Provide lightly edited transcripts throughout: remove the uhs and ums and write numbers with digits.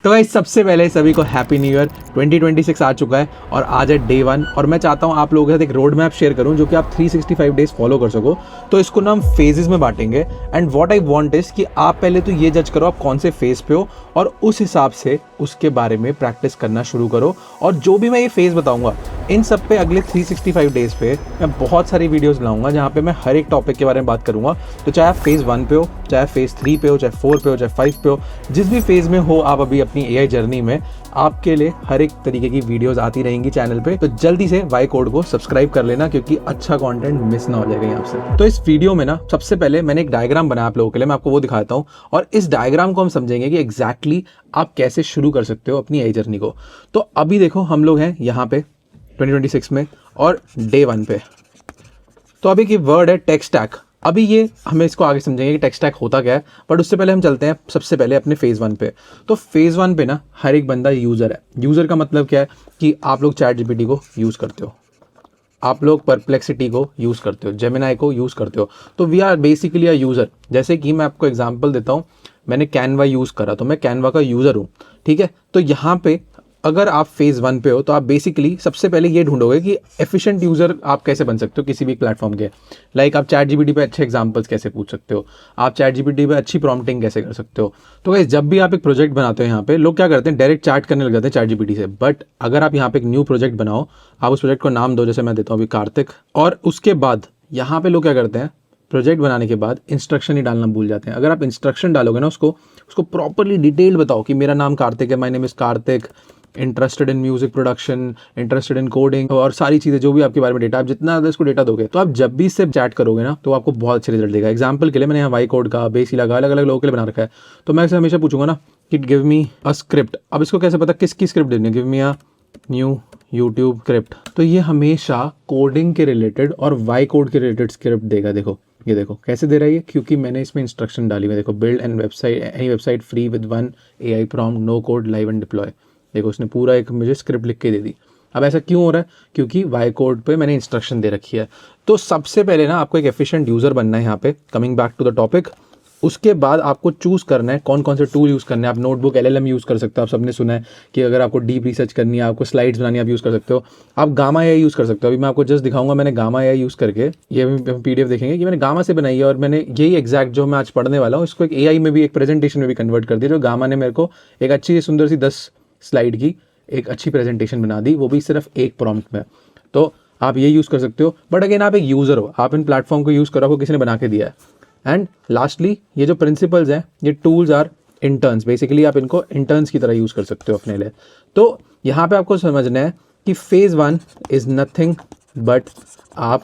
तो गाइस सबसे पहले सभी को हैप्पी न्यू ईयर 2026 आ चुका है और आज है डे 1 और मैं चाहता हूँ आप लोगों के साथ एक रोड मैप शेयर करूँ जो कि आप 365 डेज फॉलो कर सको। तो इसको ना हम फेजेस में बांटेंगे and what I want is कि आप पहले तो ये जज करो आप कौन से फेज पे हो और उस हिसाब से उसके बारे में प्रैक्टिस करना शुरू करो। और जो भी मैं ये फेज बताऊंगा इन सब पे अगले 365 डेज पे मैं बहुत सारी वीडियोस लाऊंगा जहाँ पे मैं हर एक टॉपिक के बारे में बात करूंगा। तो चाहे आप फेज़ 1 पे हो, चाहे फेज़ 3 पे हो, चाहे 4 पे हो, चाहे 5 पे हो, जिस भी फेज़ में हो आप अभी अपनी एआई जर्नी में, आपके लिए हर एक तरीके की वीडियोस आती रहेंगी चैनल पे। तो जल्दी से वाई कोड को सब्सक्राइब कर लेना क्योंकि अच्छा कंटेंट मिस ना हो जाएगा यहाँ से। तो इस वीडियो में ना सबसे पहले मैंने एक डायग्राम बनाया आप लोगों के लिए, मैं आपको वो दिखाता हूँ और इस डायग्राम को हम समझेंगे कि एग्जैक्टली आप कैसे शुरू कर सकते हो अपनी एआई जर्नी को। तो अभी देखो हम लोग हैं यहाँ पे 2026 में और डे 1 पे। तो अभी की वर्ड है टेक स्टैक। अभी ये हमें इसको आगे समझेंगे कि टेक स्टैक होता क्या है, बट उससे पहले हम चलते हैं सबसे पहले अपने फेज़ 1 पे। तो फेज़ 1 पे ना हर एक बंदा यूज़र है। यूज़र का मतलब क्या है कि आप लोग चैट जीपीटी को यूज़ करते हो, आप लोग परप्लेक्सिटी को यूज़ करते हो, जेमिनाई को यूज़ करते हो। तो we are basically a user. जैसे कि मैं आपको एग्जांपल देता हूँ, मैंने कैनवा यूज़ करा तो मैं कैनवा का यूज़र हूँ, ठीक है। तो यहाँ पे अगर आप फेज़ 1 पे हो तो आप बेसिकली सबसे पहले ये ढूंढोगे कि एफिशिएंट यूज़र आप कैसे बन सकते हो किसी भी प्लेटफॉर्म के। लाइक आप चैट जीपीटी पे अच्छे एग्जांपल्स कैसे पूछ सकते हो, आप चैट जीपीटी पे अच्छी प्रॉम्प्टिंग कैसे कर सकते हो। तो गाइस जब भी आप एक प्रोजेक्ट बनाते हो यहाँ पे लोग क्या करते हैं, डायरेक्ट चैट करने लग जाते हैं चैट जीपीटी से। बट अगर आप यहाँ पे एक न्यू प्रोजेक्ट बनाओ, आप उस प्रोजेक्ट को नाम दो, जैसे मैं देता हूँ अभी कार्तिक, और उसके बाद यहाँ पे लोग क्या करते हैं, प्रोजेक्ट बनाने के बाद इंस्ट्रक्शन ही डालना भूल जाते हैं। अगर आप इंस्ट्रक्शन डालोगे ना उसको प्रॉपरली डिटेल बताओ कि मेरा नाम कार्तिक है, my name is Kartik, interested in music production, interested in coding और सारी चीज़ें जो भी आपके बारे में डेटा, आप जितना ज़्यादा इसको डेटा दोगे तो आप जब भी इससे चैट करोगे ना तो आपको बहुत अच्छे रिजल्ट देगा। एग्जाम्पल के लिए मैंने यहाँ वाई कोड का, बेसिला का अलग अलग लोगों के लिए बना रखा है। तो मैं इसे हमेशा पूछूंगा ना कि गिव मी अ स्क्रिप्ट। अब इसको कैसे पता किसकी स्क्रिप्ट देनी है, give me a new YouTube script. तो ये हमेशा कोडिंग के रिलेटेड और वाई कोड के रिलेटेड स्क्रिप्ट देगा। देखो ये देखो कैसे दे रहा है ये, क्योंकि मैंने इसमें इंस्ट्रक्शन डाली हुई। देखो build and website, any website free with 1 AI prompt, no code, live and deploy. देखो उसने पूरा एक मुझे स्क्रिप्ट लिख के दे दी। अब ऐसा क्यों हो रहा है, क्योंकि वाई कोड पे मैंने इंस्ट्रक्शन दे रखी है। तो सबसे पहले ना आपको एक एफिशिएंट यूज़र बनना है यहाँ पे। Coming back to the topic, उसके बाद आपको चूज़ करना है कौन कौन से टूल यूज़ करने हैं। आप नोटबुक LLM यूज़ कर सकते हो, आप सबने सुना है कि अगर आपको डीप रिसर्च करनी है, आपको स्लाइड्स बनानी है, आप यूज़ कर सकते हो। आप गामा AI यूज़ कर सकते हो। अभी मैं आपको जस्ट दिखाऊंगा, मैंने गामा AI यूज़ करके, ये PDF देखेंगे कि मैंने गामा से बनाई है और मैंने यही एग्जैक्ट जो मैं आज पढ़ने वाला हूँ इसको एक AI में भी, एक प्रेजेंटेशन में भी कन्वर्ट कर दिया। जो गामा ने मेरे को एक अच्छी सुंदर सी 10 स्लाइड की एक अच्छी प्रेजेंटेशन बना दी, वो भी सिर्फ एक प्रॉम्प्ट में। तो आप ये यूज़ कर सकते हो। बट अगेन आप एक यूज़र हो, आप इन प्लेटफॉर्म को यूज़ करो, आपको किसी ने बना के दिया है। एंड लास्टली ये जो प्रिंसिपल्स हैं, ये टूल्स आर इंटर्न्स। बेसिकली आप इनको इंटर्न्स की तरह यूज़ कर सकते हो अपने लिए। तो यहाँ पे आपको समझना है कि फेज़ 1 इज़ नथिंग बट आप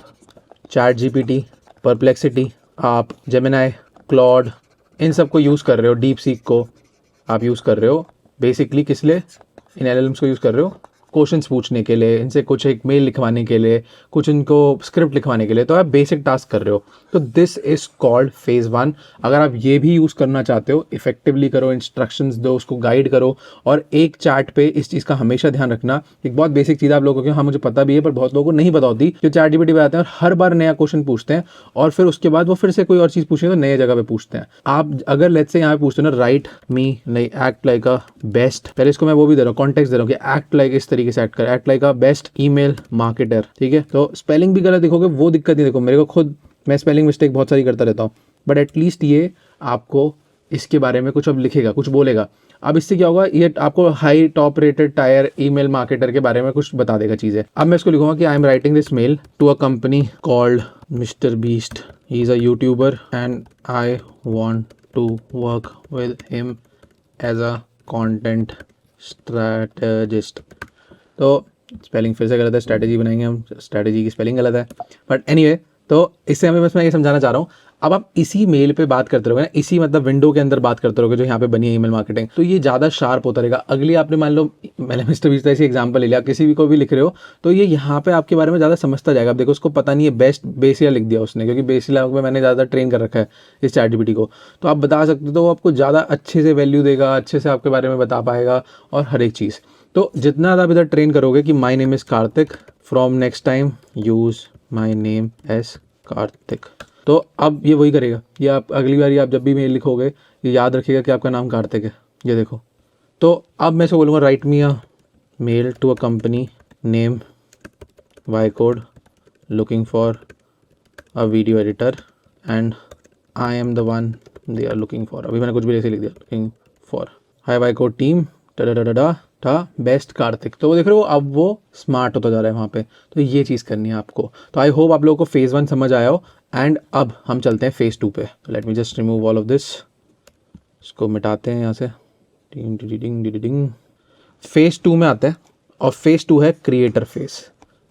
चैट जीपीटी, परप्लेक्सिटी, आप जेमिनाई, क्लॉड, इन सब को यूज़ कर रहे हो। डीप सीक को आप यूज़ कर रहे हो बेसिकली किस लिए, इन LLMs को यूज़ कर रहे हो क्वेश्चंस पूछने के लिए, इनसे कुछ एक मेल लिखवाने के लिए, कुछ इनको स्क्रिप्ट लिखवाने के लिए। तो आप बेसिक टास्क कर रहे हो। तो दिस इज कॉल्ड फेज़ 1। अगर आप ये भी यूज़ करना चाहते हो, इफेक्टिवली करो, इंस्ट्रक्शंस दो, उसको गाइड करो। और एक चैट पे इस चीज़ का हमेशा ध्यान रखना, एक बहुत बेसिक चीज़ आप लोगों को, हाँ मुझे पता भी है पर बहुत लोगों को नहीं पता होती, जो चैट जीपीटी पे आते हैं और हर बार नया क्वेश्चन पूछते हैं और फिर उसके बाद वो फिर से कोई और चीज़ पूछेंगे तो नए जगह पे पूछते हैं। आप अगर लेट्स से यहाँ पे पूछते हो ना, राइट मी, नहीं एक्ट लाइक अ बेस्ट, पहले इसको मैं वो भी दे रहा हूँ, कॉन्टेक्स्ट दे रहा हूँ कि एक्ट लाइक इस तरीके से एक्ट कर, act like a best email marketer, ठीक है। तो स्पेलिंग भी गलत लिखोगे वो दिक्कत नहीं। देखो मेरे को खुद, मैं स्पेलिंग मिस्टेक बहुत सारी करता रहता हूँ, बट एटलीस्ट ये आपको इसके बारे में कुछ अब लिखेगा, कुछ बोलेगा। अब इससे क्या होगा, ये आपको high top rated tyre email marketer के बारे में कुछ बता देगा चीज़ें। अब मैं इसको लिखूंगा कि I am writing this mail to a company called MrBeast, he is a YouTuber and I want to work with him as a content strategist. तो स्पेलिंग फिर से गलत है, स्ट्रैटेजी बनाएंगे हम, स्ट्रैटेजी की स्पेलिंग गलत है, बट एनीवे। तो इससे हमें बस मैं ये समझाना चाह रहा हूँ, अब आप इसी मेल पे बात करते रहोगे ना, इसी मतलब विंडो के अंदर बात करते रहोगे जो यहाँ पे बनी है ईमेल मार्केटिंग, तो ये ज़्यादा शार्प होता रहेगा। अगली आपने मान लो, मैंने मिस्टर बीस्ट ऐसी एग्जांपल ले लिया, किसी भी को भी लिख रहे हो तो ये यहाँ पे आपके बारे में ज़्यादा समझता जाएगा। अब देखो उसको पता नहीं है बेस्ट बेसिला लिख दिया उसने, क्योंकि बेसिला में मैंने ज़्यादा ट्रेन कर रखा है इस चैट जीपीटी को। तो आप बता सकते हो, तो वो आपको ज़्यादा अच्छे से वैल्यू देगा, अच्छे से आपके बारे में बता पाएगा और हर एक चीज़। तो जितना ज़्यादा आप इधर ट्रेन करोगे कि my name is Kartik, from next time use my name as Kartik, तो अब ये वही करेगा। ये आप अगली बार आप जब भी मेल लिखोगे ये याद रखिएगा कि आपका नाम कार्तिक है। ये देखो तो अब मैं इसको बोलूँगा write me a mail to a company name Y code looking for a video editor and I am the one they are looking for. अभी मैंने कुछ भी ऐसे लिख दिया, looking for hi Y code team था बेस्ट कार्तिक। तो वो देख रहे हो अब वो स्मार्ट होता जा रहा है वहाँ पे। तो ये चीज़ करनी है आपको। तो आई होप आप लोगों को फेज़ 1 समझ आया हो एंड अब हम चलते हैं फेज़ 2 पे। Let me just remove all of this, इसको मिटाते हैं यहाँ से। फेज़ 2 में आता है और फेज़ 2 है क्रिएटर फेज़।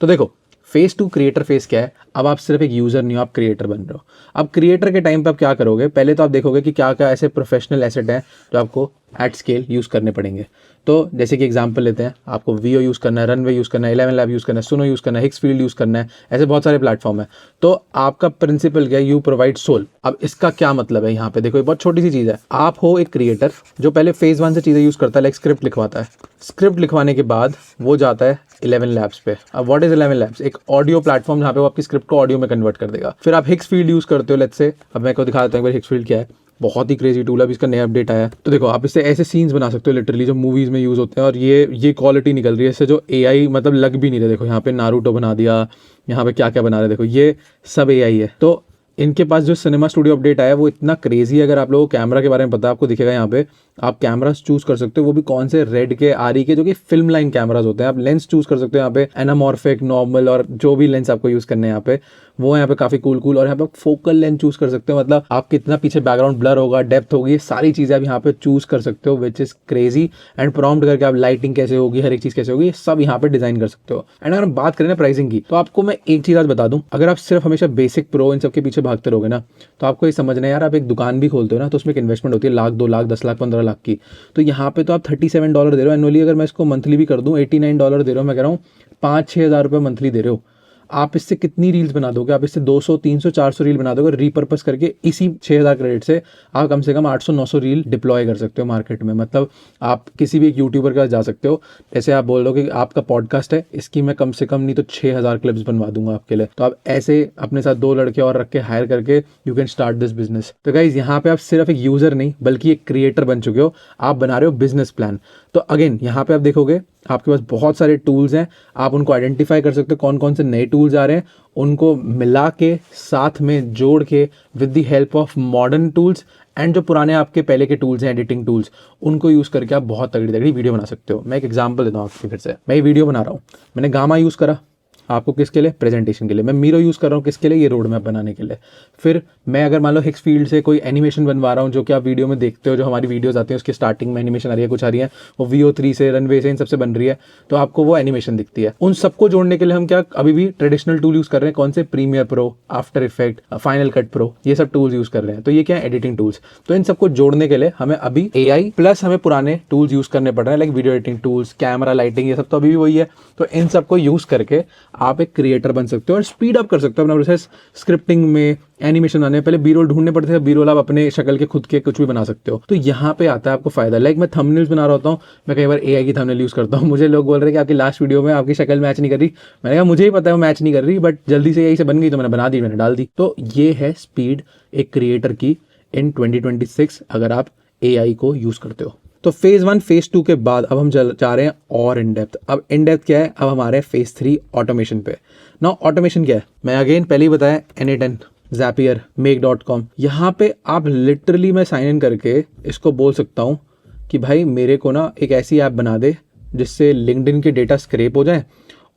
तो देखो फेज़ 2 क्रिएटर फेज़ क्या है, अब आप सिर्फ एक यूज़र नहीं हो, आप क्रिएटर बन रहे हो। अब क्रिएटर के टाइम पे आप क्या करोगे, पहले तो आप देखोगे कि क्या क्या ऐसे प्रोफेशनल एसेट हैं जो आपको एट स्केल यूज़ करने पड़ेंगे। तो जैसे कि एग्जांपल लेते हैं, आपको वीओ यूज़ करना है, रनवे यूज़ करना है, 11 लैब यूज़ करना है, सुनो यूज़ करना है, हिक्सफील्ड यूज़ करना है, ऐसे बहुत सारे प्लेटफॉर्म है। तो आपका प्रिंसिपल क्या है, यू प्रोवाइड सोल। अब इसका क्या मतलब है यहाँ पे देखो, एक बहुत छोटी सी चीज़ है। आप हो एक क्रिएटर जो पहले फेज़ 1 से चीज़ें यूज़ करता है, लाइक स्क्रिप्ट लिखवाता है। स्क्रिप्ट लिखवाने के बाद वो जाता है 11 लैब्स पे। अब व्हाट इज 11 लैब्स, एक ऑडियो प्लेटफॉर्म जहाँ पे वो आपकी स्क्रिप्ट को ऑडियो में कन्वर्ट कर देगा। फिर आप हिक्सफील्ड यूज़ करते हो, लेट्स से। अब मैं को दिखा देता हूँ हिक्सफील्ड क्या है, बहुत ही क्रेजी टूल है, अभी इसका नया अपडेट आया है। तो देखो आप इससे ऐसे सीन्स बना सकते हो लिटरली जो मूवीज में यूज़ होते हैं, और ये क्वालिटी निकल रही है इससे, जो एआई मतलब लग भी नहीं रहा। देखो यहाँ पे नारुतो बना दिया, यहाँ पे क्या क्या बना रहे, देखो ये सब एआई है। तो इनके पास जो सिनेमा स्टूडियो अपडेट आया है वो इतना क्रेजी है। अगर आप लोगों को कैमरा के बारे में पता है, आपको दिखेगा यहाँ पे आप कैमरास चूज कर सकते हो, वो भी कौन से, रेड के, आरी के, जो कि फिल्म लाइन कैमरास होते हैं। आप लेंस चूज कर सकते हो यहाँ पे, एनामॉर्फिक, नॉर्मल, और जो भी लेंस आपको यूज करने हैं यहाँ पे वो यहाँ पे काफी कूल। और यहाँ पे फोकल लेंथ चूज कर सकते हो, मतलब आप कितना पीछे बैकग्राउंड ब्लर होगा, डेप्थ होगी, ये सारी चीजें आप यहाँ पे चूज कर सकते हो, which is crazy. And prompt करके आप लाइटिंग कैसे होगी, हर एक चीज कैसे होगी, सब यहाँ पे डिजाइन कर सकते हो। एंड अगर हम बात करें ना प्राइसिंग की, तो आपको मैं एक चीज आज बता दूं, अगर आप सिर्फ हमेशा बेसिक प्रो इन सब के पीछे भागते रहोगे ना, तो आपको ये समझना है यार, आप एक दुकान भी खोलते हो ना, तो उसमें एक इन्वेस्टमेंट होती है, लाख, 2 लाख, 10 लाख, 15 लाख की। तो यहाँ पे तो आप $37 दे रहे हो एनुअली। अगर मैं इसको मंथली भी कर दूं, $89 दे रहे हो, मैं कह रहा हूँ 5-6 हज़ार रुपये मंथली दे रहे हो। आप इससे कितनी रील्स बना दोगे, आप इससे 200, 300, 400 रील बना दोगे रीपर्पस करके। इसी 6000 क्रेडिट से आप कम से कम 800-900 रील डिप्लॉय कर सकते हो मार्केट में। मतलब आप किसी भी एक यूट्यूबर के पास जा सकते हो, जैसे आप बोल रहे हो कि आपका पॉडकास्ट है, इसकी मैं कम से कम नहीं तो 6000 क्लिप्स बनवा दूंगा आपके लिए। तो आप ऐसे अपने साथ 2 लड़के और रख के हायर करके you can start this business. तो गाइज यहाँ पे आप सिर्फ एक यूजर नहीं बल्कि एक क्रिएटर बन चुके हो, आप बना रहे हो बिजनेस प्लान। तो अगेन यहाँ पे आप देखोगे आपके पास बहुत सारे टूल्स हैं, आप उनको आइडेंटिफाई कर सकते हो कौन कौन से नए टूल्स आ रहे हैं, उनको मिला के साथ में जोड़ के with the help of modern tools and जो पुराने आपके पहले के टूल्स हैं, एडिटिंग टूल्स, उनको यूज़ करके आप बहुत तगड़ी तगड़ी वीडियो बना सकते हो। मैं एक एग्जांपल देता हूँ आपके, फिर से मैं ये वीडियो बना रहा हूँ, मैंने गामा यूज़ करा आपको किसके लिए, प्रेजेंटेशन के लिए। मैं मीरो यूज़ कर रहा हूँ किसके लिए, ये रोड मैप बनाने के लिए। फिर मैं अगर मान लो हिक्सफील्ड से कोई एनिमेशन बनवा रहा हूँ, जो कि आप वीडियो में देखते हो, जो हमारी वीडियोस आती हैं उसकी स्टार्टिंग में एनिमेशन आ रही है, कुछ आ रही है, वो VO3 से, रनवे से, इन सबसे बन रही है, तो आपको वो एनिमेशन दिखती है। उन सबको जोड़ने के लिए हम क्या अभी भी ट्रेडिशनल टूल यूज़ कर रहे हैं, कौन से, Premiere Pro, After Effect, Final Cut Pro, ये सब टूल्स यूज़ कर रहे हैं। तो ये क्या है, एडिटिंग टूल्स। तो इन सबको जोड़ने के लिए हमें अभी AI प्लस हमें पुराने टूल्स यूज़ करने पड़ रहे हैं, like video editing tools, camera, lighting, ये सब तो अभी भी वही है। तो इन सबको यूज़ करके आप एक क्रिएटर बन सकते हो और स्पीड अप कर सकते हो अपना प्रोसेस। स्क्रिप्टिंग में, एनिमेशन बनाने में पहले B-roll ढूंढने पड़ते थे, B-roll आप अपने शक्ल के खुद के कुछ भी बना सकते हो। तो यहाँ पे आता है आपको फायदा। लाइक मैं थंबनेल्स बना रहा होता हूँ, मैं कई बार AI की थंबनेल यूज़ करता हूँ। मुझे लोग बोल रहे हैं कि आपकी लास्ट वीडियो में आपकी शक्ल मैच नहीं कर रही। मैंने कहा मुझे ही पता है वो मैच नहीं कर रही, बट जल्दी से AI से बन गई तो मैंने बना दी, मैंने डाल दी। तो ये है स्पीड एक क्रिएटर की इन 2026 अगर आप AI को यूज़ करते हो। तो फेज़ 1 फेज़ 2 के बाद अब हम जा रहे हैं और इन डेप्थ। अब इन डेप्थ क्या है, अब हमारे फेज़ 3 ऑटोमेशन पे। ना ऑटोमेशन क्या है, मैं अगेन पहले ही बताया, N8N, Zapier, Make.com। यहाँ पे आप लिटरली मैं साइन इन करके इसको बोल सकता हूँ कि भाई मेरे को ना एक ऐसी ऐप बना दे जिससे लिंक्डइन के डेटा स्क्रैप हो जाए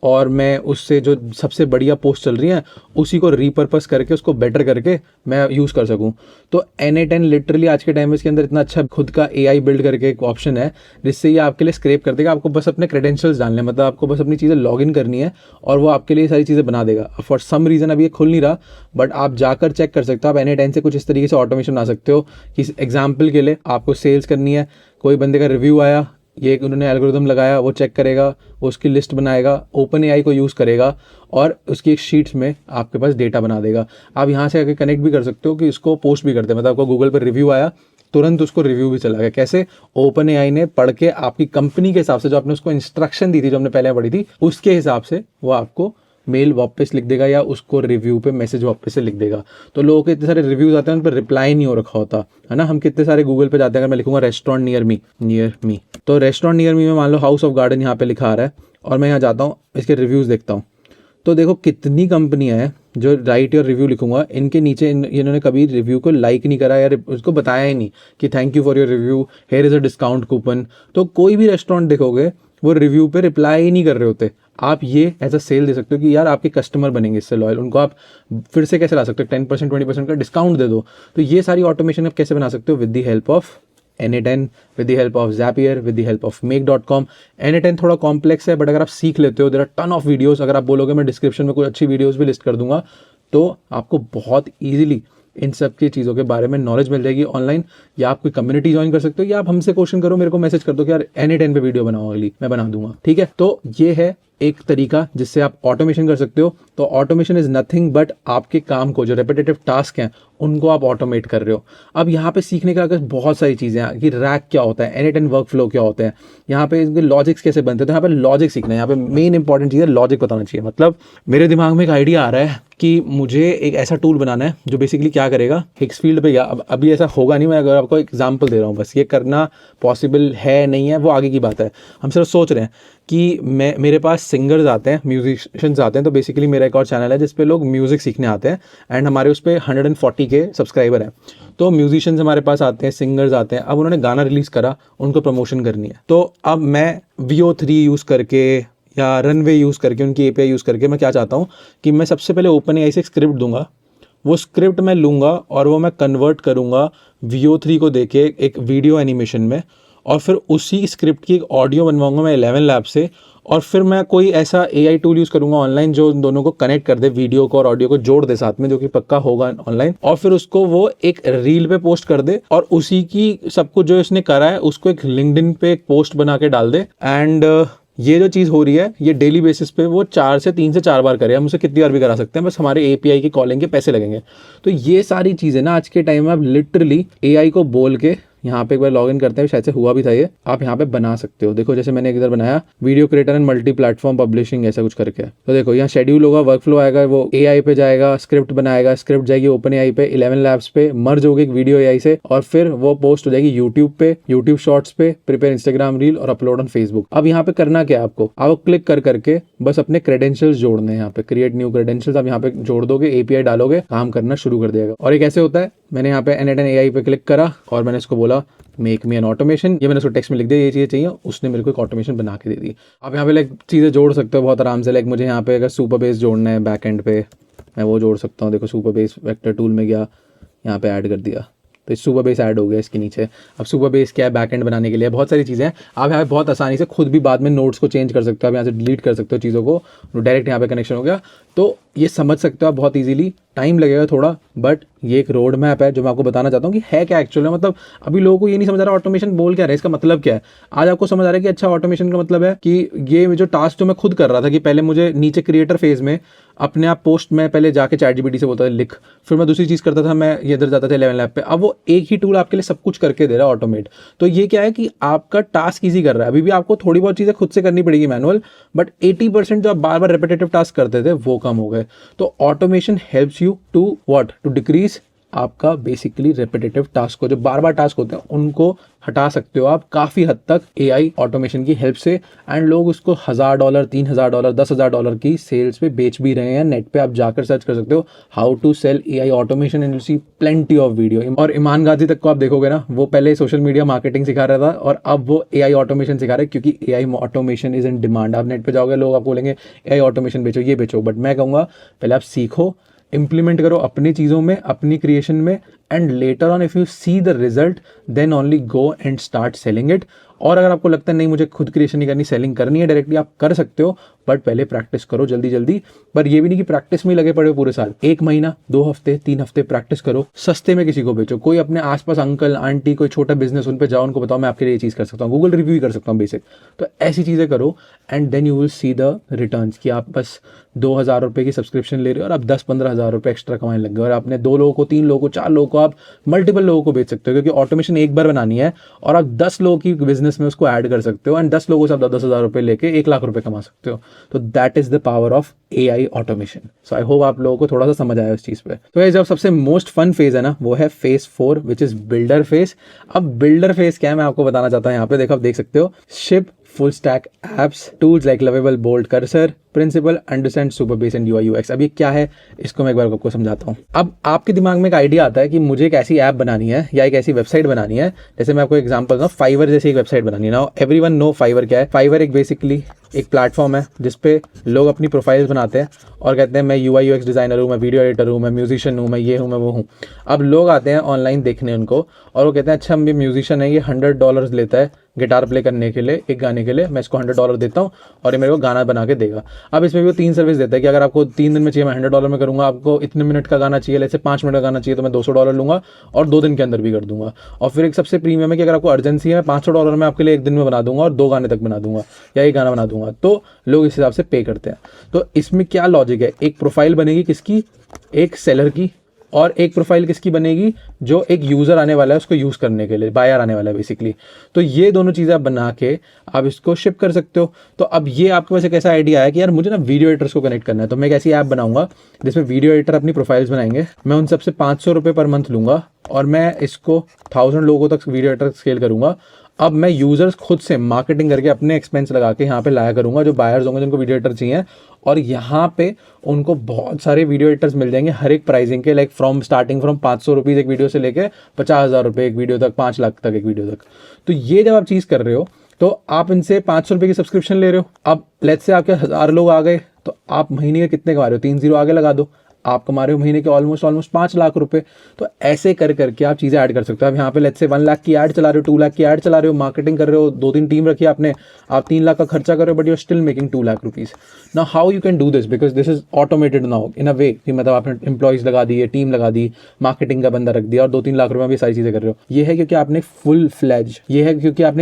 और मैं उससे जो सबसे बढ़िया पोस्ट चल रही हैं उसी को रीपर्पस करके उसको बेटर करके मैं यूज़ कर सकूं। तो N8N लिटरली आज के टाइम में इसके अंदर इतना अच्छा खुद का AI बिल्ड करके एक ऑप्शन है जिससे ये आपके लिए स्क्रैप कर देगा। आपको बस अपने क्रेडेंशियल्स डालने, मतलब आपको बस अपनी चीज़ें लॉगिन करनी है और वो आपके लिए सारी चीज़ें बना देगा। फॉर सम रीज़न अभी ये खुल नहीं रहा, बट आप जाकर चेक कर सकते हो। आप N8N से कुछ इस तरीके से ऑटोमेशन बना सकते हो कि एग्जाम्पल के लिए आपको सेल्स करनी है, कोई बंदे का रिव्यू आया, ये एक उन्होंने एल्गोरिथम लगाया, वो चेक करेगा, उसकी लिस्ट बनाएगा, OpenAI को यूज़ करेगा और उसकी एक शीट्स में आपके पास डेटा बना देगा। आप यहाँ से आके कनेक्ट भी कर सकते हो कि इसको पोस्ट भी करते हैं, मतलब आपको गूगल पर रिव्यू आया तुरंत उसको रिव्यू भी चला गया। कैसे, OpenAI ने पढ़ के आपकी कंपनी के हिसाब से जो आपने उसको इंस्ट्रक्शन दी थी, जो हमने पहले पढ़ी थी, उसके हिसाब से वो आपको मेल वापस लिख देगा या उसको रिव्यू पे मैसेज वापस से लिख देगा। तो लोगों के इतने सारे रिव्यूज आते हैं, उन पर रिप्लाई नहीं हो रखा होता है ना। हम कितने सारे गूगल पे जाते हैं, अगर मैं लिखूंगा रेस्टोरेंट नियर मी, तो रेस्टोरेंट नियर मी में मान लो हाउस ऑफ गार्डन यहाँ पे लिखा आ रहा है, और मैं यहाँ जाता हूँ, इसके रिव्यूज़ देखता हूँ, तो देखो कितनी कंपनियां हैं जो राइट योर रिव्यू लिखूंगा, इनके नीचे इन्होंने कभी रिव्यू को लाइक नहीं करा या उसको बताया ही नहीं कि thank you for your review, here is a discount coupon. तो कोई भी रेस्टोरेंट देखोगे वो रिव्यू पे रिप्लाई ही नहीं कर रहे होते। आप ये एज अ सेल दे सकते हो कि यार आपके कस्टमर बनेंगे इससे लॉयल, उनको आप फिर से कैसे ला सकते हो, 10% 20% का डिस्काउंट दे दो। तो ये सारी ऑटोमेशन आप कैसे बना सकते हो, with the help of N8N, with the help of Zapier, with the help of Make.com। N8N थोड़ा कॉम्प्लेक्स है, बट अगर आप सीख लेते हो, there are ton of videos. अगर आप बोलोगे मैं डिस्क्रिप्शन में कुछ अच्छी वीडियोस भी लिस्ट कर दूंगा, तो आपको बहुत ईजिली इन सब की चीज़ों के बारे में नॉलेज मिल जाएगी ऑनलाइन। या आप कोई कम्युनिटी ज्वाइन कर सकते हो, या आप हमसे क्वेश्चन करो, मेरे को मैसेज कर दो कि यार N8N पे वीडियो बनाओ, अगली मैं बना दूंगा, ठीक है। तो ये है एक तरीका जिससे आप ऑटोमेशन कर सकते हो। तो ऑटोमेशन इज नथिंग बट आपके काम को, जो रेपिटेटिव टास्क हैं, उनको आप ऑटोमेट कर रहे हो। अब यहाँ पे सीखने का अगर बहुत सारी चीज़ें हैं कि रैक क्या होता है, N8N वर्क फ्लो क्या होते हैं, यहाँ पे इनके लॉजिक्स कैसे बनते हैं। तो यहाँ पे लॉजिक सीखना है, यहाँ पे मेन इंपॉर्टेंट चीज़ है लॉजिक बताना चाहिए। मतलब मेरे दिमाग में एक आइडिया आ रहा है कि मुझे एक ऐसा टूल बनाना है जो बेसिकली क्या करेगा, हिक्स फील्ड पे, या अभी ऐसा होगा नहीं, मैं अगर आपको एग्जांपल दे रहा हूँ बस, ये करना पॉसिबल है नहीं है वो आगे की बात है। हम सिर्फ सोच रहे हैं कि मेरे पास सिंगर्स आते हैं, म्यूजिशियंस आते हैं। तो बेसिकली मेरा एक और चैनल है जिस पे लोग म्यूज़िक सीखने आते हैं, एंड हमारे उस पर 140K सब्सक्राइबर हैं। तो म्यूजिशियंस हमारे पास आते हैं, सिंगर्स आते हैं, अब उन्होंने गाना रिलीज़ करा, उनको प्रमोशन करनी है। तो अब मैं VO3 यूज़ करके या रनवे यूज़ करके, उनकी API यूज़ करके, मैं क्या चाहता हूँ कि मैं सबसे पहले OpenAI से एक स्क्रिप्ट दूंगा, वो स्क्रिप्ट मैं लूँगा और वो मैं कन्वर्ट करूँगा VO3 को देके एक वीडियो एनिमेशन में, और फिर उसी स्क्रिप्ट की एक ऑडियो बनवाऊंगा मैं 11 लैब से, और फिर मैं कोई ऐसा AI टूल यूज़ करूंगा ऑनलाइन जो उन दोनों को कनेक्ट कर दे, वीडियो को और ऑडियो को जोड़ दे साथ में, जो कि पक्का होगा ऑनलाइन, और फिर उसको वो एक रील पे पोस्ट कर दे, और उसी की सब कुछ जो इसने करा है उसको एक लिंक्डइन पे एक पोस्ट बना के डाल दे। एंड ये जो चीज़ हो रही है ये डेली बेसिस पे वो 3 से 4 बार करे, हम उसे कितनी बार भी करा सकते हैं, बस हमारे API की कॉलिंग के पैसे लगेंगे। तो ये सारी चीज़ें ना आज के टाइम में आप लिटरली AI को बोल के यहाँ पे एक बार लॉगिन करते हैं, शायद से हुआ भी था ये, आप यहाँ पे बना सकते हो। देखो जैसे मैंने इधर बनाया video creator and multi platform publishing, ऐसा कुछ करके। तो देखो यहाँ शेड्यूल होगा, वर्क फ्लो आएगा, वो AI पे जाएगा, स्क्रिप्ट बनाएगा, स्क्रिप्ट जाएगी OpenAI पे, 11 लैब्स पे मर्ज होगी एक वीडियो AI से, और फिर वो पोस्ट हो जाएगी यूट्यूब पे, यूट्यूब शॉर्ट्स पे, प्रिपेयर इंस्टाग्राम रील और अपलोड ऑन फेसबुक। अब यहाँ पे करना क्या है आपको, आप क्लिक कर करके बस अपने क्रेडेंशियल्स जोड़ने हैं, यहाँ पे क्रिएट न्यू क्रेडेंशियल्स आप यहाँ पे जोड़ दोगे, API डालोगे, काम करना शुरू कर देगा। और ये कैसे होता है, मैंने यहाँ पे N8N AI पे क्लिक करा और मैंने इसको बोला मेक मी एन ऑटोमेशन, ये मैंने उसको टेक्स्ट में लिख दिया ये चीज़ें चाहिए, उसने मेरे को एक ऑटोमेशन बना के दे दी। आप यहाँ पे लाइक चीज़ें जोड़ सकते हो बहुत आराम से। लाइक मुझे यहाँ पे अगर सुपर बेस जोड़ना है बैक एंड पे, मैं वो जोड़ सकता हूँ। देखो सुपर बेस वेक्टर टूल में गया, यहाँ पे ऐड कर दिया, तो सुपर बेस ऐड हो गया इसके नीचे। अब सुपर बेस क्या है, बैकएंड बनाने के लिए बहुत सारी चीज़ें हैं। आप यहाँ पे बहुत आसानी से खुद भी बाद में नोट्स को चेंज कर सकते हो, आप यहाँ से डिलीट कर सकते हो चीज़ों को, डायरेक्ट यहाँ पे कनेक्शन हो गया। तो ये समझ सकते हो आप बहुत इजीली, टाइम लगेगा थोड़ा, बट ये एक रोड मैप है जो मैं आपको बताना चाहता हूँ कि है क्या एक्चुअली। मतलब अभी लोगों को ये नहीं समझ आ रहा ऑटोमेशन बोल क्या रहा है, इसका मतलब क्या है। आज आपको समझ आ रहा है कि अच्छा ऑटोमेशन का मतलब है कि ये जो टास्क जो मैं खुद कर रहा था, कि पहले मुझे नीचे क्रिएटर फेज में अपने आप पोस्ट में पहले जाके ChatGPT से बोलता था लिख, फिर मैं दूसरी चीज़ करता था, मैं ये इधर जाता था 11 लैब पे, अब वो एक ही टूल आपके लिए सब कुछ करके दे रहा है ऑटोमेट। तो ये क्या है कि आपका टास्क ईजी कर रहा है। अभी भी आपको थोड़ी बहुत चीज़ें खुद से करनी पड़ेगी मैनुअल, बट 80% जो आप बार बार रेपिटेटिव टास्क करते थे वो कम हो गए। तो automation helps you to what, to decrease आपका बेसिकली रेपिटेटिव टास्क को, जो बार बार टास्क होते हैं उनको हटा सकते हो आप काफ़ी हद तक AI ऑटोमेशन की हेल्प से। एंड लोग उसको $1000, $3000, $10,000 की सेल्स पे बेच भी रहे हैं। नेट पे आप जाकर सर्च कर सकते हो how to sell AI automation and you see plenty of video. और इमान गाजी तक को आप देखोगे ना, वो पहले सोशल मीडिया मार्केटिंग सिखा रहा था और अब वो AI ऑटोमेशन सिखा रहा है, क्योंकि AI automation is in demand. आप नेट पे जाओगे, लोग आपको बोलेंगे AI ऑटोमेशन बेचो, ये बेचो, बट मैं कहूँगा पहले आप सीखो, इम्प्लीमेंट करो अपनी चीज़ों में, अपनी क्रिएशन में, and later on if you see the result then only go and start selling it. और अगर आपको लगता है नहीं मुझे खुद क्रिएशन नहीं करनी, सेलिंग करनी है डायरेक्टली, आप कर सकते हो, बट पहले प्रैक्टिस करो जल्दी जल्दी। पर ये भी नहीं कि प्रैक्टिस में ही लगे पड़े हो पूरे साल, 1 महीना 2 हफ्ते 3 हफ्ते प्रैक्टिस करो, सस्ते में किसी को बेचो, कोई अपने आसपास अंकल आंटी कोई छोटा बिजनेस उन पे जाओ, उनको बताओ मैं आपके लिए ये चीज़ कर सकता हूँ, गूगल रिव्यू ही कर सकता हूँ बेसिक। तो ऐसी चीज़ें करो and then you will see the returns कि आप बस 2000 रुपये की सब्सक्रिप्शन ले रहे हो और आप 10-15 हज़ार रुपये एक्स्ट्रा कमाने लग गए, और आपने 2 लोगों को 3 लोगों को 4 लोगों को आप मल्टीपल लोगों को बेच सकते हो, क्योंकि ऑटोमेशन एक बार बनानी है और आप 10 लोगों की बिजनेस बिजनेस में उसको ऐड कर सकते हो एंड 10 लोगों से आप 10,000 रुपये लेके 1 लाख रुपये कमा सकते हो। तो that is the power of AI automation. So I hope आप लोगों को थोड़ा सा समझ आया इस चीज़ पे। तो ये जब सबसे मोस्ट फन फेज है ना, वो है phase 4 which is builder phase. अब बिल्डर फेज क्या है मैं आपको बताना चाहता हूँ। यहाँ पे देखो, आप देख सकते हो ship full stack apps, tools like Lovable, Bolt, Cursor, Principal, Understand, Superbase and UI UX। अब ये क्या है इसको मैं एक बार आपको समझाता हूँ। अब आपके दिमाग में एक आइडिया आता है कि मुझे एक ऐसी ऐप बनानी है या एक ऐसी वेबसाइट बनानी है। जैसे मैं आपको एग्जांपल दूं, फाइवर जैसी एक वेबसाइट बनानी है ना। एवरीवन नो फाइवर क्या है। फाइवर एक बेसिकली एक प्लेटफॉर्म है जिसपे लोग अपनी प्रोफाइल्स बनाते हैं और कहते हैं मैं UI UX डिज़ाइनर हूँ, मैं वीडियो एडिटर हूँ, मैं म्यूजिशियन हूँ, मैं ये हूँ, मैं वो हूँ। अब लोग आते हैं ऑनलाइन देखने उनको और वो कहते हैं अच्छा मैं म्यूजिशियन है, ये $100 लेता है गिटार प्ले करने के लिए, एक गाने के लिए, मैं इसको $100 देता हूँ और ये मेरे को गाना बना के देगा। अब इसमें भी वो 3 सर्विस देता है कि अगर आपको 3 दिन में चाहिए मैं $100 में करूँगा, आपको इतने मिनट का गाना चाहिए, जैसे 5 मिनट का गाना चाहिए तो मैं $200 लूँगा और 2 दिन के अंदर भी कर दूंगा। और फिर एक सबसे प्रीमियम है कि अगर आपको अर्जेंसी है, $500 में आपके लिए 1 दिन में बना दूंगा और 2 गाने तक बना दूंगा या एक गाना बना दूंगा। तो लोग इस हिसाब से पे करते हैं। तो इसमें क्या लॉजिक है, एक प्रोफाइल बनेगी किसकी, एक सेलर की, और एक प्रोफाइल किसकी बनेगी, जो एक यूज़र आने वाला है उसको यूज़ करने के लिए, बायर आने वाला है बेसिकली। तो ये दोनों चीज़ें आप बना के आप इसको शिप कर सकते हो। तो अब ये आपके पास एक ऐसा आइडिया है कि यार मुझे ना वीडियो एडिटर्स को कनेक्ट करना है, तो मैं एक ऐसी ऐप बनाऊंगा जिसमें वीडियो एडिटर अपनी प्रोफाइल्स बनाएंगे, मैं उन सबसे $500 पर मंथ लूँगा और मैं इसको 1000 लोगों तक वीडियो एडिटर स्केल करूँगा। अब मैं यूज़र्स खुद से मार्केटिंग करके अपने एक्सपेंस लगा के यहाँ पे लाया करूँगा, जो बायर्स होंगे जिनको वीडियो एडिटर चाहिए, और यहाँ पे उनको बहुत सारे वीडियो एडिटर्स मिल जाएंगे हर एक प्राइसिंग के, लाइक स्टार्टिंग फ्रॉम 500 रुपीज़ एक वीडियो से लेके 50,000 रुपये एक वीडियो तक, 5 लाख तक एक वीडियो तक। तो ये जब आप चीज़ कर रहे हो तो आप इनसे 500 रुपये की सब्सक्रिप्शन ले रहे हो। अब लेट्स से आपके 1000 लोग आ गए तो आप महीने के कितने कमा रहे हो, 3 0 आगे लगा दो, आप कमा रहे हो महीने के ऑलमोस्ट 5 लाख रुपए। तो ऐसे कर करके आप चीज़ें ऐड कर सकते हो। अब यहाँ पे लेट्स से 1 लाख की ऐड चला रहे हो, 2 लाख की ऐड चला रहे हो, मार्केटिंग कर रहे हो, 2-3 टीम रखी है आपने, आप 3 लाख का खर्चा कर रहे हो, but you are still making 2 lakh rupees. Now how you can do this, because this is automated now in a way कि मतलब आपने एम्प्लॉइज लगा दिए, टीम लगा दी, मार्केटिंग का बंदा रख दिया और 2-3 लाख रुपये में भी सारी चीज़ें कर रहे हो। ये है क्योंकि आपने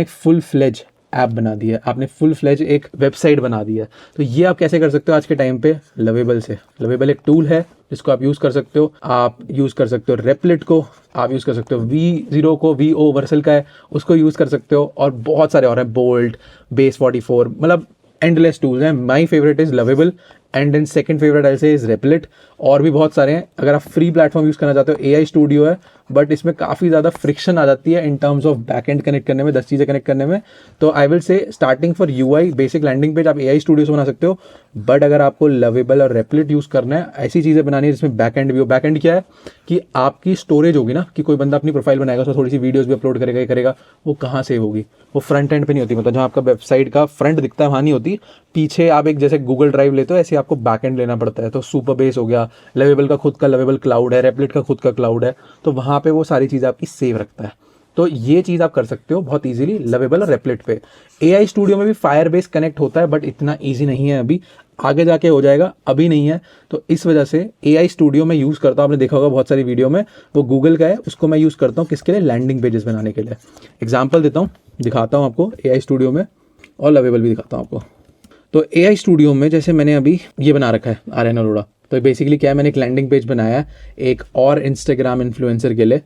एक फुल फ्लेज ऐप बना दी है, आपने फुल फ्लेज एक वेबसाइट बना दी है। तो ये आप कैसे कर सकते हो आज के टाइम पे, लवेबल से। लवेबल एक टूल है जिसको आप यूज़ कर सकते हो। आप यूज़ कर सकते हो रेपलिट को, आप यूज़ कर सकते हो V0 को, VO वर्सल का है उसको यूज़ कर सकते हो, और बहुत सारे और हैं, बोल्ट, बेस 44, मतलब एंडलेस टूल्स हैं। My favourite is Lovable and then second favourite ऐसे इज़ रेपलिट, और भी बहुत सारे हैं। अगर आप फ्री प्लेटफॉर्म यूज़ करना चाहते हो, AI स्टूडियो है, बट इसमें काफ़ी ज़्यादा फ्रिक्शन आ जाती है in terms of back end connect करने में, 10 चीज़ें कनेक्ट करने में। तो I will say starting for UI basic landing page आप AI स्टूडियो से बना सकते हो, बट अगर आपको लवेबल और रेपलिट यूज़ करना है, ऐसी चीज़ें बनानी है जिसमें बैक एंड भी हो। बैक एंड क्या है कि आपकी स्टोरेज होगी ना, कि कोई बंदा अपनी प्रोफाइल बनाएगा, उसमें थोड़ी सी वीडियोज़ भी अपलोड करेगा, ये करेगा, वो कहाँ सेव होगी, वो फ्रंट एंड पे नहीं होती। मतलब जहाँ आपका वेबसाइट का फ्रंट दिखता है वहाँ नहीं होती, पीछे आप एक जैसे गूगल ड्राइव लेते हो ऐसे आपको बैक एंड लेना पड़ता है। तो सुपरबेस हो गया, लवेबल का खुद का लवेबल क्लाउड है, रेपलिट का खुद का क्लाउड है, तो वहाँ पे वो सारी चीज़ आपकी सेव रखता है। तो ये चीज़ आप कर सकते हो बहुत इजीली लवेबल और रेपलिट पे। AI स्टूडियो में भी फायरबेस कनेक्ट होता है, बट इतना ईजी नहीं है अभी, आगे जाके हो जाएगा, अभी नहीं है। तो इस वजह से AI स्टूडियो में यूज़ करता हूँ, आपने देखा होगा बहुत सारी वीडियो में, वो गूगल का है, उसको मैं यूज़ करता हूँ किसके लिए, लैंडिंग पेजेस बनाने के लिए। एग्जाम्पल देता हूँ, दिखाता हूँ आपको AI स्टूडियो में, और लवेबल भी दिखाता हूँ आपको। तो AI स्टूडियो में जैसे मैंने अभी ये बना रखा है आर्यन अरोड़ा, तो बेसिकली क्या है, मैंने एक लैंडिंग पेज बनाया है एक और इंस्टाग्राम इन्फ्लुएंसर के लिए,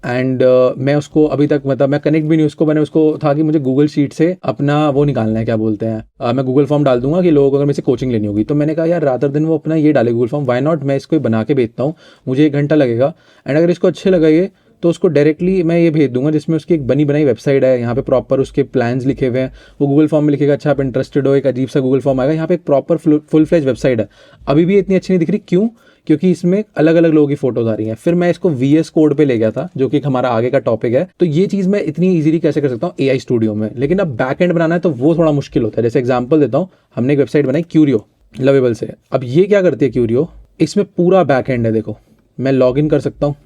एंड मैं उसको अभी तक मतलब मैं कनेक्ट भी नहीं, उसको मैंने उसको था कि मुझे गूगल शीट से अपना वो निकालना है, क्या बोलते हैं, मैं गूगल फॉर्म डाल दूंगा कि लोगों को अगर मेरे से कोचिंग लेनी होगी। तो मैंने कहा यार रात दिन वो अपना ये डाले गूगल फॉर्म, वाई नॉट मैं इसको बना के भेजता हूँ, मुझे 1 घंटा लगेगा, एंड अगर इसको अच्छे लगेगा तो उसको डायरेक्टली मैं ये भेज दूंगा जिसमें उसकी एक बनी बनाई वेबसाइट है, यहाँ पे प्रॉपर उसके प्लान्स लिखे हुए हैं, वो गूगल फॉर्म में लिखेगा अच्छा आप इंटरेस्टेड हो, एक अजीब सा गूगल फॉर्म आएगा, यहाँ पे एक प्रॉपर फुल फ्लेज वेबसाइट है। अभी भी इतनी अच्छी नहीं दिख रही, क्यों, क्योंकि इसमें अलग अलग लोगों की फोटोज आ रही हैं। फिर मैं इसको VS कोड पे ले गया था, जो कि हमारा आगे का टॉपिक है। तो ये चीज़ मैं इतनी इजीली कैसे कर सकता हूँ AI स्टूडियो में, लेकिन अब बैक एंड बनाना है तो वो थोड़ा मुश्किल होता है। जैसे एग्जाम्पल देता हूँ, हमने एक वेबसाइट बनाई क्यूरियो लवेबल से। अब ये क्या करती है क्यूरियो, इसमें पूरा बैक एंड है, देखो मैं लॉग इन कर सकता हूँ,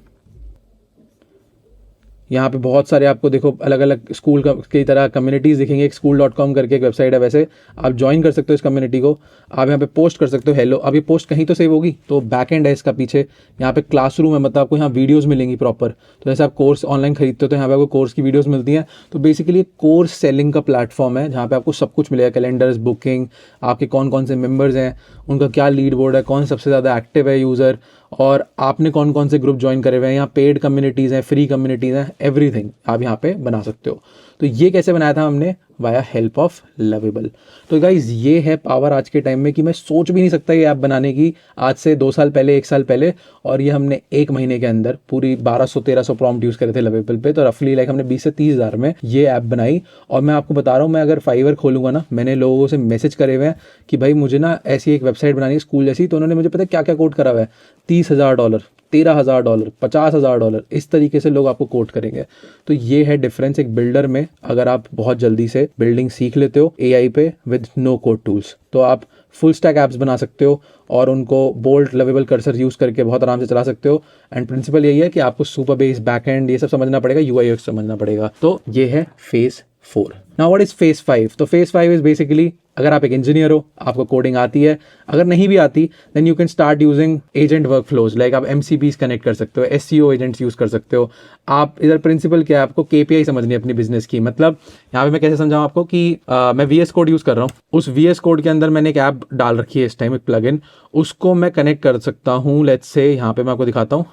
यहाँ पे बहुत सारे आपको देखो अलग अलग स्कूल की तरह कम्युनिटीज़ दिखेंगे। एक school.com करके एक वेबसाइट है, वैसे आप ज्वाइन कर सकते हो इस कम्युनिटी को, आप यहाँ पे पोस्ट कर सकते हो हेलो। अब ये पोस्ट कहीं तो सेव होगी, तो बैक एंड है इसका पीछे। यहाँ पे क्लासरूम है, मतलब आपको यहाँ वीडियोस मिलेंगी प्रॉपर। तो जैसे आप कोर्स ऑनलाइन खरीदते हो तो यहाँ पे आपको कोर्स की वीडियोस मिलती हैं। तो बेसिकली कोर्स सेलिंग का प्लेटफॉर्म है जहाँ पे आपको सब कुछ मिलेगा, कैलेंडर्स, बुकिंग, आपके कौन कौन से मेंबर्स हैं, उनका क्या लीड बोर्ड है, कौन सबसे ज़्यादा एक्टिव है यूज़र, और आपने कौन कौन से ग्रुप ज्वाइन करे हुए हैं, यहाँ पेड कम्युनिटीज़ हैं, फ्री कम्युनिटीज़ हैं, एवरीथिंग आप यहाँ पे बना सकते हो। तो ये कैसे बनाया था हमने, वाया हेल्प ऑफ लवेबल। तो गाइज ये है पावर आज के टाइम में कि मैं सोच भी नहीं सकता ये ऐप बनाने की आज से 2 साल पहले, 1 साल पहले, और ये हमने 1 महीने के अंदर पूरी 1200-1300 प्रॉम्प्ट यूज़ करे थे लवेबल पे। तो रफली लाइक हमने 20 से 30 हज़ार में ये ऐप बनाई। और मैं आपको बता रहा हूँ, मैं अगर फाइवर खोलूँगा ना, मैंने लोगों से मैसेज करे हुए हैं कि भाई मुझे ना ऐसी एक वेबसाइट बनानी है स्कूल जैसी, तो उन्होंने मुझे पता है क्या क्या कोट करा हुआ है, $30,000, $13,000, $50,000, इस तरीके से लोग आपको कोट करेंगे। तो ये है डिफरेंस एक बिल्डर में। अगर आप बहुत जल्दी से बिल्डिंग सीख लेते हो एआई पे विद नो कोड टूल्स, तो आप फुल स्टैक ऐप्स बना सकते हो और उनको बोल्ट लवेबल कर्सर यूज़ करके बहुत आराम से चला सकते हो। एंड प्रिंसिपल यही है कि आपको सुपर बेस, बैक एंड, ये सब समझना पड़ेगा, यूआई यूएक्स समझना पड़ेगा। तो ये है phase 4। Now what is phase 5? तो फेज 5 इज बेसिकली, अगर आप एक इंजीनियर हो, आपको कोडिंग आती है, अगर नहीं भी आती then you can start using agent workflows, like आप एमसीपीज कनेक्ट कर सकते हो, एसईओ एजेंट्स यूज कर सकते हो। आप इधर प्रिंसिपल क्या है, आपको केपीआई समझनी है अपनी बिजनेस की। मतलब यहाँ पे मैं कैसे समझाऊँ आपको कि मैं वीएस कोड यूज कर रहा हूँ, उस वीएस कोड के अंदर मैंने एक ऐप डाल रखी है इस टाइम, एक प्लगइन, उसको मैं कनेक्ट कर सकता हूँ। लेट्स से यहाँ पे मैं आपको दिखाता हूँ,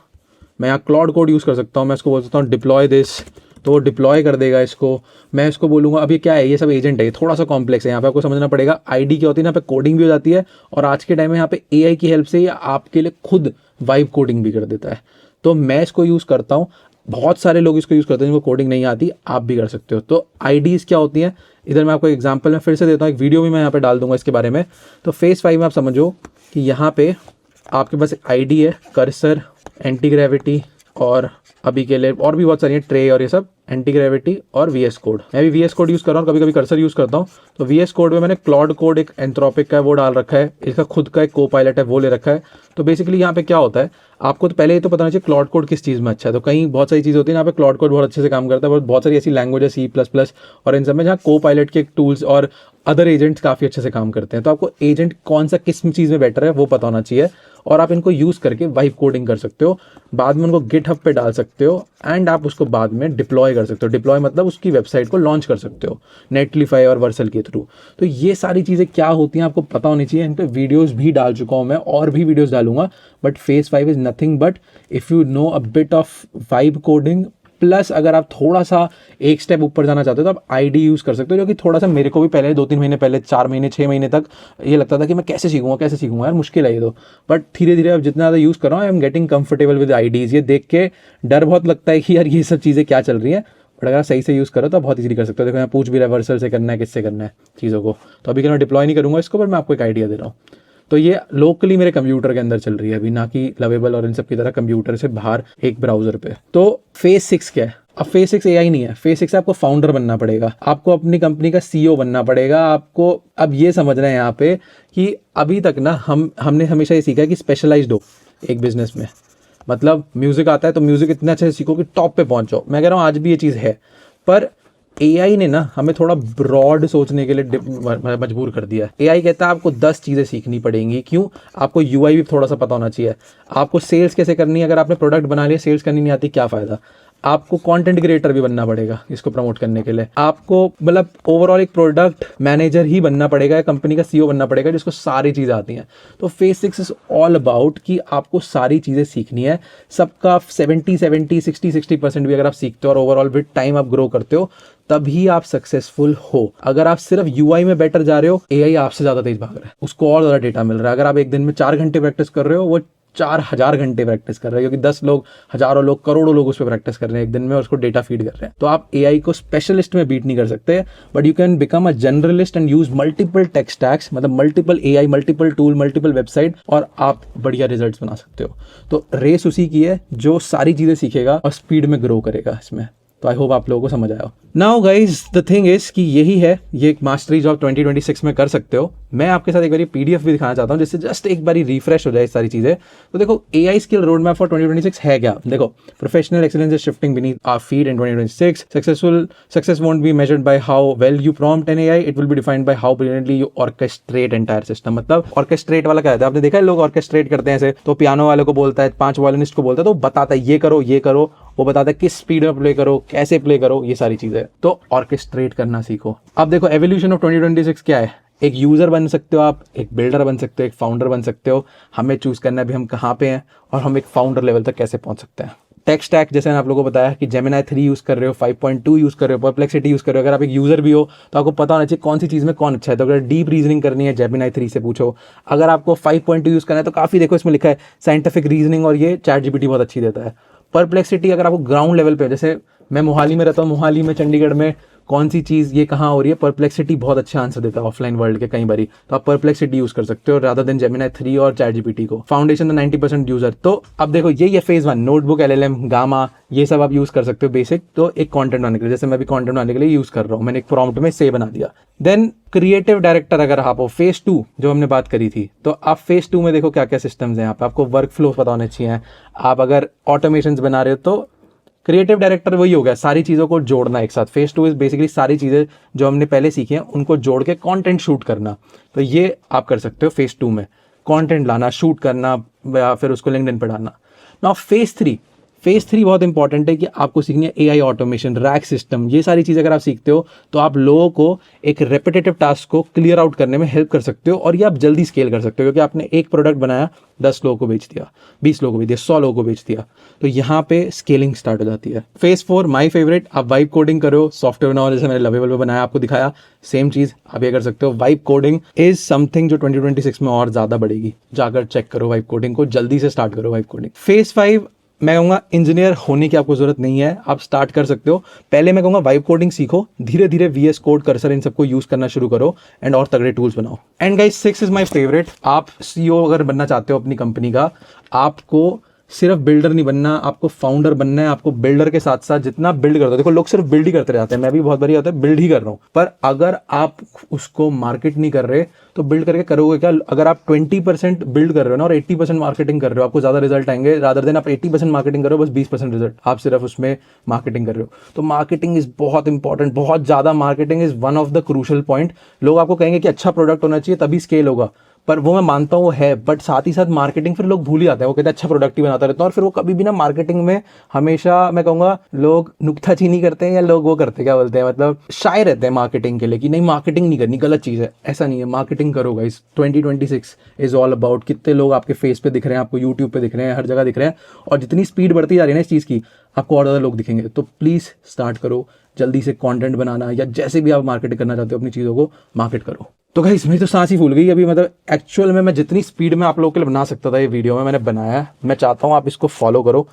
मैं यहाँ क्लाउड कोड यूज़ कर सकता हूँ। मैं उसको बोल सकता हूँ डिप्लॉय दिस, तो वो डिप्लॉय कर देगा इसको। मैं इसको बोलूँगा, अभी क्या है, ये सब एजेंट है, ये थोड़ा सा कॉम्प्लेक्स है, यहाँ पे आपको समझना पड़ेगा। आईडी क्या होती है, यहाँ पे कोडिंग भी हो जाती है, और आज के टाइम में यहाँ पे एआई की हेल्प से ये आपके लिए खुद वाइब कोडिंग भी कर देता है। तो मैं इसको यूज़ करता हूँ, बहुत सारे लोग इसको यूज़ करते हैं जिनको कोडिंग नहीं आती, आप भी कर सकते हो। तो आईडीज़ क्या होती हैं, इधर मैं आपको एग्जाम्पल में फिर से देता हूँ, एक वीडियो भी मैं यहाँ पे डाल दूंगा इसके बारे में। तो फेज 5 में आप समझो कि यहाँ पे आपके पास आईडी है, कर्सर, एंटी ग्रेविटी, और अभी के लिए और भी बहुत सारी हैं, ट्रे और ये सब, एंटी ग्रेविटी और वीएस कोड। मैं भी वीएस कोड यूज़ कर रहा हूँ, कभी कभी कर्सर यूज़ करता हूँ। तो वीएस कोड में मैंने क्लाउड कोड, एक एंथ्रोपिक का है, वो डाल रखा है, इसका खुद का एक को पायलट है, वो ले रखा है। तो बेसिकली यहाँ पे क्या होता है, आपको तो पहले ये तो पता नहीं चाहिए क्लाउड कोड किस चीज़ में अच्छा है। तो कहीं बहुत सारी चीज़ होती है यहाँ पे क्लाउड कोड बहुत अच्छे से काम करता है, बहुत सारी ऐसी लैंग्वेज है, C++ और इन सब में, जहाँ को पायलट के टूल्स और अदर एजेंट्स काफ़ी अच्छे से काम करते हैं। तो आपको एजेंट कौन सा किस चीज़ में बेटर है वो पता होना चाहिए, और आप इनको यूज़ करके वाइब कोडिंग कर सकते हो, बाद में उनको गिटहब पे डाल सकते हो, एंड आप उसको बाद में डिप्लॉय कर सकते हो। डिप्लॉय मतलब उसकी वेबसाइट को लॉन्च कर सकते हो नेटलिफाई और वर्सल के थ्रू। तो ये सारी चीज़ें क्या होती हैं आपको पता होनी चाहिए। इन पे वीडियोस भी डाल चुका हूँ मैं, और भी वीडियोस डालूंगा। But phase 5 is nothing but if you know a bit of vibe coding, plus अगर आप थोड़ा सा एक स्टेप ऊपर जाना चाहते हो तो आप आईडी यूज़ कर सकते हो, जो कि थोड़ा सा मेरे को भी पहले 2-3 महीने पहले, 4 महीने 6 महीने तक ये लगता था कि मैं कैसे सीखूंगा यार, मुश्किल है ये तो। बट धीरे धीरे अब जितना ज़्यादा यूज़ कर रहा हूँ, I am getting comfortable with IDs. ये देख के डर बहुत लगता है कि यार ये सब चीज़ें क्या चल रही हैं, बट अगर सही से यूज़ करो तो बहुत इजीली कर सकते हो। देखो यहाँ पूछ भी रिवर्सल से करना है, किससे करना है चीज़ों को। तो अभी मैं डिप्लॉय नहीं करूँगा इसको, बट मैं आपको एक आइडिया दे रहा हूँ। तो ये लोकली मेरे कंप्यूटर के अंदर चल रही है अभी, ना कि लवेबल और इन सब की तरह कंप्यूटर से बाहर एक ब्राउजर पे। तो फेज 6 क्या है? अब फेज 6 एआई नहीं है, फेज 6 आपको फाउंडर बनना पड़ेगा, आपको अपनी कंपनी का सीईओ बनना पड़ेगा। आपको अब ये समझना है यहाँ पे कि अभी तक ना हमने हमेशा ये सीखा है कि स्पेशलाइज्ड हो एक बिजनेस में। मतलब म्यूजिक आता है तो म्यूजिक इतना अच्छे से सीखो कि टॉप पे पहुंचो। मैं कह रहा हूँ आज भी ये चीज़ है, पर एआई ने ना हमें थोड़ा ब्रॉड सोचने के लिए मजबूर कर दिया है। एआई कहता है आपको 10 चीज़ें सीखनी पड़ेंगी। क्यों? आपको यूआई भी थोड़ा सा पता होना चाहिए, आपको सेल्स कैसे करनी है। अगर आपने प्रोडक्ट बना लिया, सेल्स करनी नहीं आती, क्या फ़ायदा। आपको कंटेंट क्रिएटर भी बनना पड़ेगा इसको प्रमोट करने के लिए। आपको मतलब ओवरऑल एक प्रोडक्ट मैनेजर ही बनना पड़ेगा, कंपनी का सीईओ बनना पड़ेगा जिसको सारी चीज़ें आती हैं। तो फेज 6 इज ऑल अबाउट कि आपको सारी चीज़ें सीखनी है। सबका 60% भी अगर आप सीखते हो और ओवरऑल विद टाइम आप ग्रो करते हो, तभी आप सक्सेसफुल हो। अगर आप सिर्फ यूआई में बेटर जा रहे हो, एआई आपसे ज़्यादा तेज भाग रहा है, उसको और ज़्यादा डेटा मिल रहा है। अगर आप एक दिन में 4 घंटे प्रैक्टिस कर रहे हो, वो 4000 घंटे प्रैक्टिस कर रहे हैं, क्योंकि 10 लोग, हजारों लोग, करोड़ों लोग उस पर प्रैक्टिस कर रहे हैं एक दिन में और उसको डेटा फीड कर रहे हैं। तो आप एआई को स्पेशलिस्ट में बीट नहीं कर सकते, but you can become a generalist and use multiple tech stacks, मतलब multiple AI, multiple tool, multiple website, और आप बढ़िया रिजल्ट्स बना सकते हो। तो रेस उसी की है जो सारी चीज़ें सीखेगा और स्पीड में ग्रो करेगा इसमें। तो आई होप आप लोगों को समझ आया हो। Now guys the thing is कि यही है, ये एक मास्टरी जॉब 2026 में कर सकते हो। मैं आपके साथ एक बारी पीडीएफ भी दिखाना चाहता हूँ जिससे जस्ट एक बारी रिफ्रेश हो जाए सारी चीज़ें। तो देखो AI skill road map for 2026 है क्या। देखो, professional excellence is shifting beneath our feet in 2026। Success won't be measured by how well you prompt an AI, it will be defined by how brilliantly you orchestrate entire system. मतलब orchestrate वाला क्या है, आपने देखा है लोग orchestrate करते हैं ऐसे, तो पियानो वाले को बोलता है, 5 वायलिनिस्ट को बोलता है, तो बताता है ये करो ये करो, वो बताता है किस स्पीड में प्ले करो, कैसे प्ले करो, ये सारी चीजें। तो ऑर्केस्ट्रेट करना सीखो। अब देखो एवोल्यूशन ऑफ 2026 क्या है। एक यूजर बन सकते हो आप, एक बिल्डर बन सकते हो, एक फाउंडर बन सकते हो। हमें चूज करना है भी हम कहाँ पे हैं और हम एक फाउंडर लेवल तक कैसे पहुंच सकते हैं। टेक स्टैक जैसे मैंने आप लोगों को बताया कि जेमिनी 3 यूज़ कर रहे हो, 5.2 यूज़ कर रहे हो, परप्लेक्सिटी यूज़ कर रहे हो, अगर आप एक यूज़र भी हो तो आपको पता होना चाहिए कौन सी चीज़ में कौन अच्छा है। तो अगर डीप रीजनिंग करनी है जेमिनी 3 से पूछो, अगर आपको 5.2 यूज़ करना है तो काफ़ी देखो इसमें लिखा है साइंटिफिक रीजनिंग और ये चैट जीपीटी बहुत अच्छी देता है। परप्लेक्सिटी अगर आपको ग्राउंड लेवल पे, जैसे मैं मोहाली में रहता हूँ, मोहाली में चंडीगढ़ में कौन सी चीज़ ये कहाँ हो रही है, परप्लेक्सिटी बहुत अच्छा आंसर देता है ऑफलाइन वर्ल्ड के कई बारी, तो आप परप्लेक्सिटी यूज़ कर सकते हो रादर देन जेमिनी 3 और चैट जीपीटी को। Foundation the 90% user. तो अब देखो ये फेज 1 नोटबुक, LLM, गामा, ये सब आप यूज़ कर सकते हो बेसिक। तो एक कंटेंट बनाने के लिए, जैसे मैं भी कंटेंट बनाने के लिए यूज़ कर रहा हूँ, मैंने एक प्रॉम्प्ट में से बना दिया। देन क्रिएटिव डायरेक्टर अगर आप हो, फेज 2 जो हमने बात करी थी, तो आप फेज 2 में देखो क्या क्या सिस्टम्स हैं यहाँ पे, आपको वर्क फ्लो पता होने चाहिए। आप अगर ऑटोमेशन बना रहे हो तो क्रिएटिव डायरेक्टर वही हो गया, सारी चीज़ों को जोड़ना एक साथ। फेज 2 इज बेसिकली सारी चीज़ें जो हमने पहले सीखी हैं उनको जोड़ के कंटेंट शूट करना। तो ये आप कर सकते हो फेज 2 में, कंटेंट लाना, शूट करना या फिर उसको लिंक्डइन पे डालना। नाउ फेज 3 बहुत इंपॉर्टेंट है कि आपको सीखनी है AI ऑटोमेशन, रैक सिस्टम। ये सारी चीज़ अगर आप सीखते हो तो आप लोगों को एक रेपिटेटिव टास्क को क्लियर आउट करने में हेल्प कर सकते हो, और ये आप जल्दी स्केल कर सकते हो क्योंकि आपने एक प्रोडक्ट बनाया, 10 लोगों को बेच दिया, 20 लोगों को बेच दिया, 100 लोगों को बेच दिया, तो यहाँ पे स्केलिंग स्टार्ट हो जाती है। फेज 4 माई फेवरेट, आप वाइब कोडिंग करो, सॉफ्टवेयर बनाओ, जैसे मैंने लवेबल पे बनाया आपको दिखाया, सेम चीज़ आप ये कर सकते हो। वाइब कोडिंग इज समथिंग जो 2026 में और ज़्यादा बढ़ेगी, जाकर चेक करो वाइब कोडिंग को, जल्दी से स्टार्ट करो वाइब कोडिंग। फेज 5 मैं कहूँगा इंजीनियर होने की आपको जरूरत नहीं है, आप स्टार्ट कर सकते हो। पहले मैं कहूँगा वाइब कोडिंग सीखो, धीरे धीरे VS कोड, कर्सर, इन सबको यूज करना शुरू करो एंड और तगड़े टूल्स बनाओ। And guys 6 is my favourite, आप CEO अगर बनना चाहते हो अपनी कंपनी का, आपको सिर्फ बिल्डर नहीं बनना, आपको फाउंडर बनना है। आपको बिल्डर के साथ साथ जितना बिल्ड करते हो, देखो लोग सिर्फ बिल्ड ही करते रहते हैं, मैं भी बहुत बारी होता है बिल्ड ही कर रहा हूँ, पर अगर आप उसको मार्केट नहीं कर रहे तो बिल्ड करके करोगे क्या? अगर आप 20% बिल्ड कर रहे हो ना और 80% मार्केटिंग कर रहे हो, आपको ज्यादा रिजल्ट आएंगे रादर देन आप 80% मार्केटिंग कर रहे हो, बस 20% रिजल्ट, आप सिर्फ उसमें मार्केटिंग कर रहे हो। तो मार्केटिंग इज बहुत इंपॉर्टेंट, बहुत ज्यादा। Marketing is one of the crucial point. लोग आपको कहेंगे कि अच्छा प्रोडक्ट होना चाहिए तभी स्केल होगा, पर वो मैं मानता हूँ वो है, बट साथ ही साथ मार्केटिंग फिर लोग भूल ही जाते हैं। वो कहते हैं अच्छा प्रोडक्ट ही बनाता रहता हूँ, और फिर वो कभी भी ना मार्केटिंग में हमेशा मैं कहूँगा लोग नुक्ताचीनी करते हैं, या लोग वो करते हैं, क्या बोलते हैं, मतलब शाय रहते हैं मार्केटिंग के लिए कि नहीं मार्केटिंग नहीं करनी, गलत चीज़ है। ऐसा नहीं है, मार्केटिंग करो गाइस। 2026 इज ऑल अबाउट कितने लोग आपके फेस पे दिख रहे हैं, आपको यूट्यूब पे दिख रहे हैं, हर जगह दिख रहे हैं, और जितनी स्पीड बढ़ती जा रही है ना इस चीज़ की, आपको और ज़्यादा लोग दिखेंगे। तो प्लीज़ स्टार्ट करो जल्दी से कंटेंट बनाना, या जैसे भी आप मार्केटिंग करना चाहते हो अपनी चीज़ों को मार्केट करो। तो गाइस मेरी तो सांस ही फूल गई अभी, मतलब एक्चुअल में मैं जितनी स्पीड में आप लोगों के लिए बना सकता था ये वीडियो में मैंने बनाया है। मैं चाहता हूँ आप इसको फॉलो करो।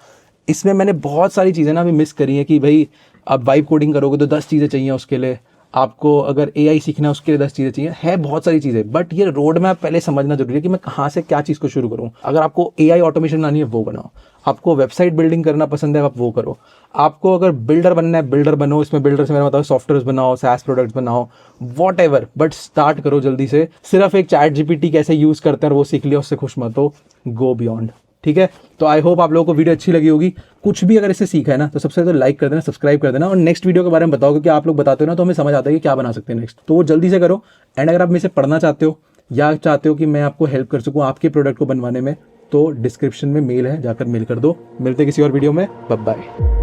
इसमें मैंने बहुत सारी चीज़ें ना अभी मिस करी हैं कि भाई आप वाइब कोडिंग करोगे तो 10 चीज़ें चाहिए उसके लिए, आपको अगर AI सीखना है उसके लिए 10 चीज़ें चाहिए, है बहुत सारी चीज़ें, बट ये रोड मैप पहले समझना जरूरी है कि मैं कहाँ से क्या चीज़ को शुरू करूँ। अगर आपको AI ऑटोमेशन बनानी है वो बनाओ, आपको वेबसाइट बिल्डिंग करना पसंद है आप वो करो, आपको अगर बिल्डर बनना है बिल्डर बनो। इसमें बिल्डर से मेरा मतलब सॉफ्टवेयर बनाओ, SaaS प्रोडक्ट्स बनाओ, वॉट एवर, बट स्टार्ट करो जल्दी से। सिर्फ एक चैट GPT कैसे यूज़ करते हैं और वो सीख लिया उससे खुश मत हो, गो बियॉन्ड। ठीक है, तो आई होप आप लोगों को वीडियो अच्छी लगी होगी। कुछ भी अगर इससे सीखा है ना तो सबसे पहले लाइक कर देना, सब्सक्राइब कर देना, और नेक्स्ट वीडियो के बारे में बताओ, क्योंकि आप लोग बताते हो ना तो हमें समझ आता है कि क्या बना सकते हैं नेक्स्ट, तो वो जल्दी से करो। एंड अगर आप मेरे से पढ़ना चाहते हो या चाहते हो कि मैं आपको हेल्प कर सकूँ आपके प्रोडक्ट को बनवाने में, तो डिस्क्रिप्शन में मेल है, जाकर मेल कर दो। मिलते किसी और वीडियो में, बाय बाय।